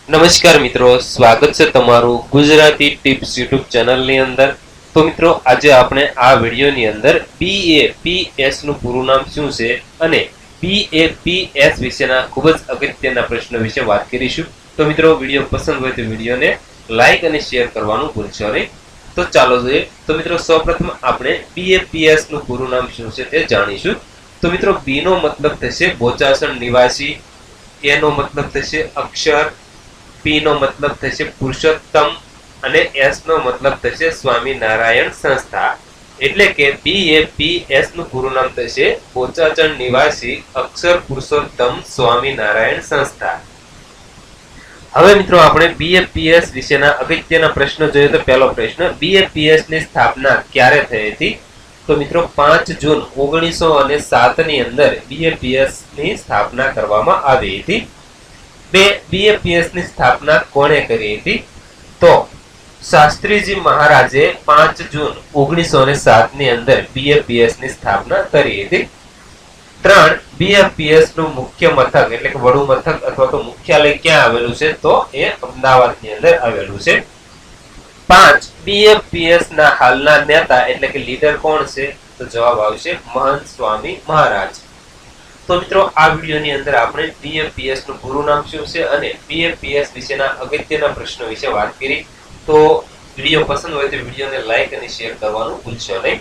નમસ્કાર મિત્રો, સ્વાગત છે તમારું ગુજરાતી ટિપ્સ યુટ્યુબ ચેનલની અંદર. તો મિત્રો, આજે આપણે આ વિડીયોની અંદર BAPS નું પૂરું નામ શું છે અને BAPS વિશેના ખૂબ જ અગત્યના પ્રશ્નો વિશે વાત કરીશું. તો મિત્રો, વિડીયો પસંદ હોય તો વિડીયોને લાઈક અને શેર કરવાનું ભૂલશો નહીં. તો ચાલો જોઈએ. તો મિત્રો, સૌપ્રથમ આપણે BAPS નું પૂરું નામ શું છે તે જાણીશું. તો મિત્રો, B નો મતલબ થશે બોચાસણ નિવાસી, A નો મતલબ થશે અક્ષર, P નો મતલબ થશે પુરુષોત્તમ અને S નો મતલબ થશે સ્વામિનારાયણ સંસ્થા. એટલે કે BAPS નું પૂરું નામ થશે બોચાસણ નિવાસી અક્ષર પુરુષોત્તમ સ્વામિનારાયણ સંસ્થા. હવે મિત્રો, આપણે BAPS વિશેના અગત્યના પ્રશ્નો જોઈએ. તો પહેલો પ્રશ્ન, BAPS ની સ્થાપના ક્યારે થઈ હતી? તો મિત્રો, 5 જૂન 1907 ની અંદર BAPS ની સ્થાપના કરવામાં આવી હતી. BAPS ની સ્થાપના કોણે કરી હતી? તો શાસ્ત્રીજી મહારાજે 5 જૂન 1907 ની અંદર BAPS ની સ્થાપના કરી હતી. 3. BAPS નું મુખ્ય મથક એટલે કે વડું મથક અથવા તો મુખ્યાલય ક્યાં આવેલું છે? તો એ અમદાવાદની અંદર આવેલું છે. 5. BAPS ના હાલના નેતા એટલે કે લીડર કોણ છે? તો જવાબ આવશે મહંત સ્વામી મહારાજ. તો મિત્રો, આ વિડીયોની અંદર આપણે BAPS નું પૂરું નામ શું છે અને BAPS વિશેના અગત્યના પ્રશ્નો વિશે વાત કરી. તો વિડીયો પસંદ હોય તો વિડીયોને લાઈક અને શેર કરવાનું ભૂલશો નહીં.